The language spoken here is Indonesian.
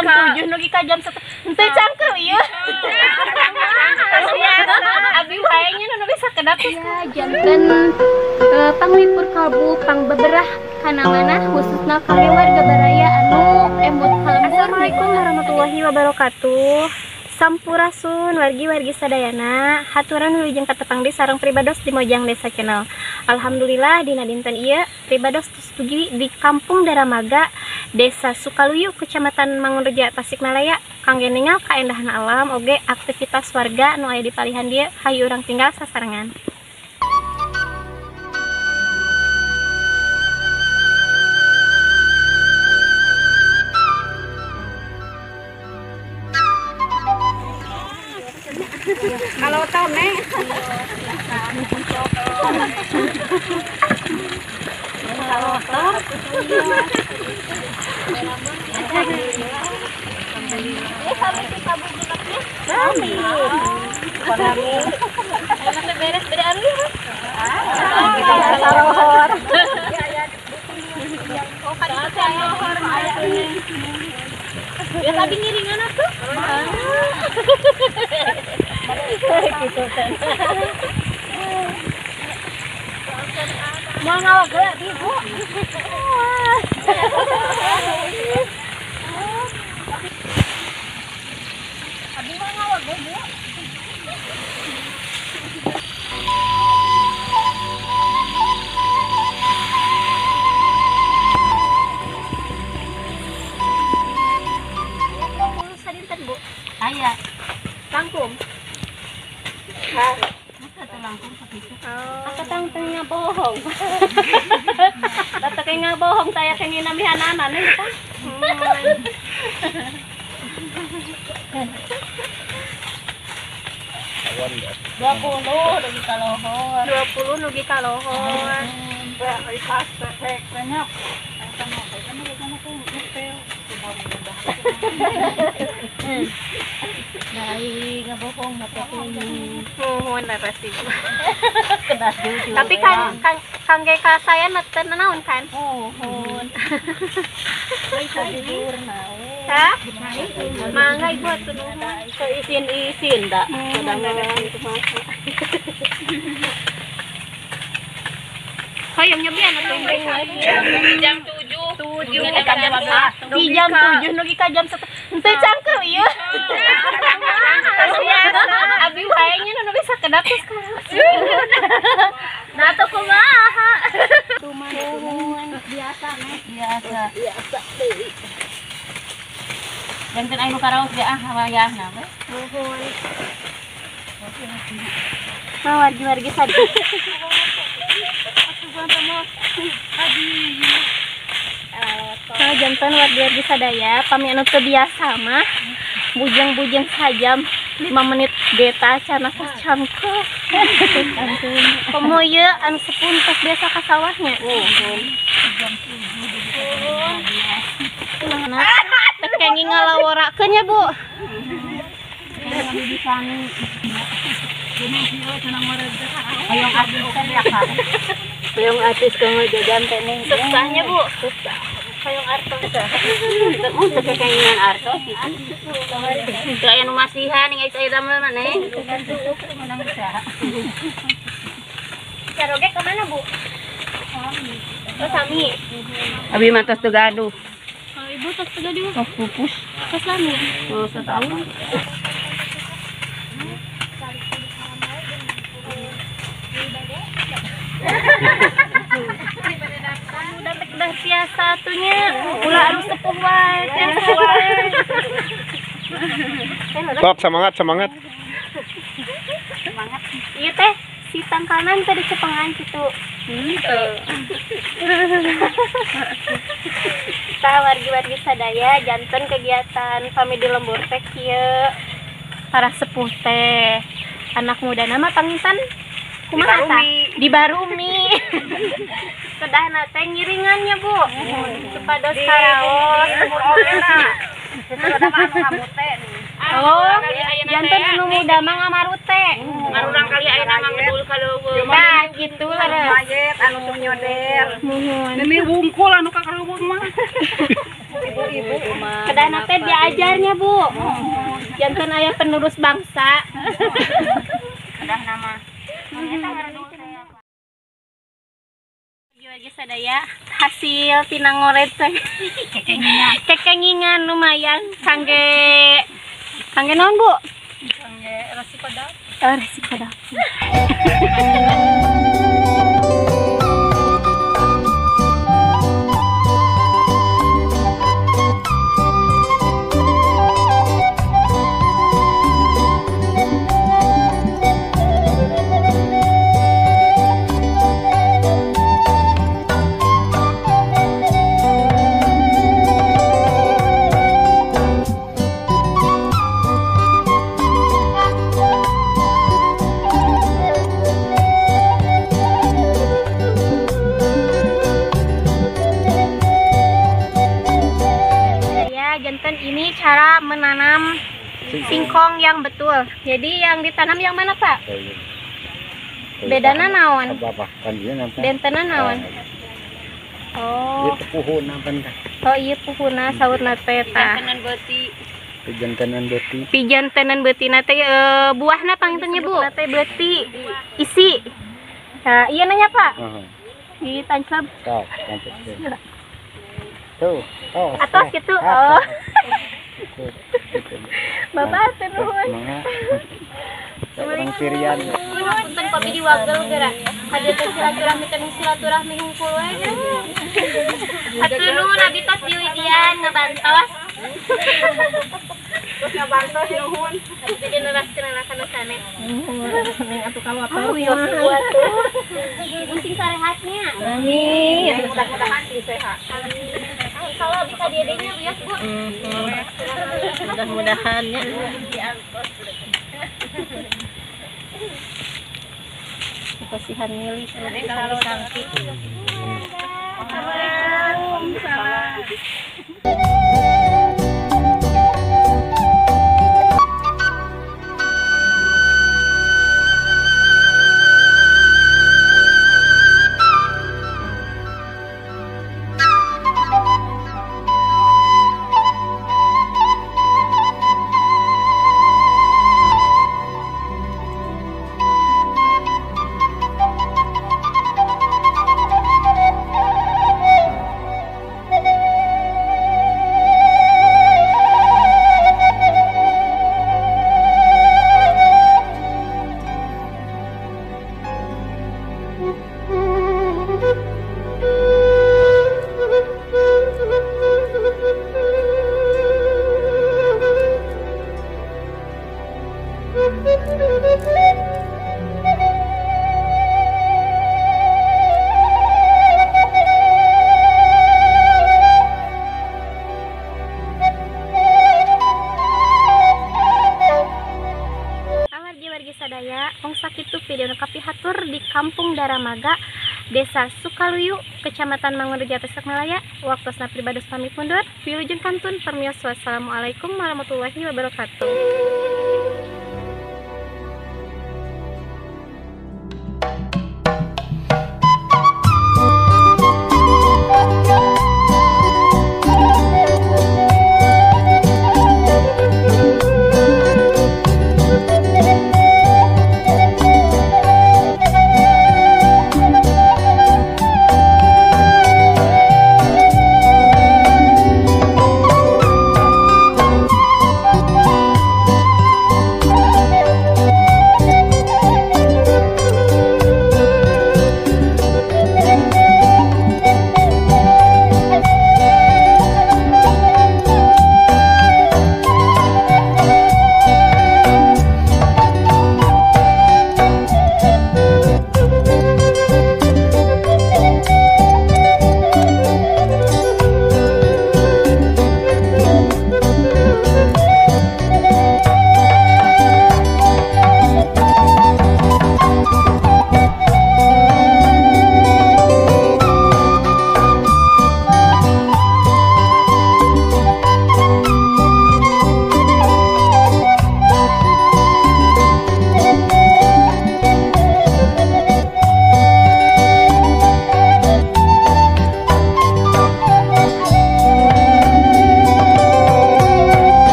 jam 7 nugi ka jam 1 henteu cangkel ieu. Abi wae nya nu bisa kedap ya janten panglipur kalbu pang beberah kana mana khususna kangge warga baraya anu emut kalembur. Assalamualaikum warahmatullahi wabarakatuh. Sampurasun wargi-wargi sadayana haturan wilujeng katepang di sareng pribados di Mojang Desa Channel. Alhamdulillah dina dinten ieu pribados tujuh di Kampung Daramaga, Desa Sukaluyu, Kecamatan Mangunreja, Tasikmalaya. Kangge ningal kaendahan alam oge aktivitas warga anu aya di palihan dieu hayu urang tinggal sasarengan. Kalau tone ya tadi ngiringan atuh. Gitu kan. Mau ngawak geus Ibu. Abi mau ngawak geus Bu. Bu. Aya. Langkung. Masa tuh langkung segitu? Aku tangtengnya bohong. Data kayak bohong saya kayak namihanana nih kan. 20 nugi kalohor. 20 nugi kalohor. Dari ngabohong mata ini. Mohon lah pasti. Tapi kan kangge ka saya neten naon kan? Mohon. Jujur nae. Hah? Mangga Ibu atuh nuhun. Isin da. Kadang Hoyong nyobian atuh jam 7. Di jam 7 nugi ka jam 1 henteu cangkel ieu. Abi wae nya nu bisa kedap nah atuh kumaha. Tumanuhun biasa deui. Janten anu karaos ge wayahna we. Nuhun. Nah wargi-wargi sadaya. Nah, jantan wargi-wargi sadaya, pami anu teu biasa mah bujeng-bujeng sajam 5 menit beta cana cangkel. Komo ieu anu sepuntes biasa ka sawahnya. Jam 7. Nah, teh kengi ngalaworakeun ya, Bu. Hayong artis kamu jajan teneng. Susahnya Bu. Susah. Hayong artos. Untuk kekenyan artos gitu. Kayak nu masihan ngai saya damel maneh. Menang bisa. Caroge ke mana Bu? Sami. Oh Sami. Abi mah tos teu gaduh. Ibu tos teu gaduh. Tos pupus. Tos Sami. Oh setahun. Udah biasa atunya ulah anu sepuh wae biasa wae. Sok semangat. Semangat. Ieu teh si tangkanan teh dicepengan kitu. Tah wargi-wargi sadaya janten kegiatan family lembur teh kieu. Para sepuh teh anak muda nama panginten kumaha tah? Di Barumi. Kedahna teh ngiringannya Bu. Supados karaos umur oleh lah. Sudah mah kamu teh. Oh, jantan anu muda mah ngamarute. Marurang kali ayeuna mah ngedul ka leuweung. Nah, gitu lah. Mayet anu nyodel. Muhun. Ini wungkul anu ka leuweung mah. Ibu-ibu mah. Kedana teh diajarnya, Bu. Jantan aya penerus bangsa. Kedah nama. Eta ngaranna Jual sadaya hasil tina ngoret teh. Kekengingan lumayan kangge naon, Bu? Kangge rasi kodok. Resiko dah. Ini cara menanam singkong yang betul. Jadi yang ditanam yang mana, Pak? Bedana naon? Bentena naon? Oh. Itu puhuna benda. Oh iya puhuna saurna teh tah. Jantanan beuti. Pijantanan beuti. Pijantanan beutina teh buahna panggilnya, Bu. Teh beuti. Isi. Nah, iya nanya, Pak. Di tancap. Tah, tancap. Tuh, Atos gitu. Oh. Bapak nuhun. Orang Sirian. Punten kopi di wagel geura. Hadir teh silaturahmi hungkul we. Atuh nuhun abi tos di Widian ngabantos. Terus ngabantos nuhun. Jadi neraskeun sana. Ning atuh kalau apa? Pusing sarehatnya. Amin. Mudah-mudahan sih sehat. Kalau bisa diadanya bias, Bu. Mudah-mudahan ya. Kasihan milih Kalau cantik. Sadaya wong sakitu video kapi hatur di Kampung Daramaga, Desa Sukaluyu, Kecamatan Mangunrejo, Tasikmalaya. Waktosna pribadi pamit mundur. Wilujeng kantun permios. Wassalamualaikum warahmatullahi wabarakatuh.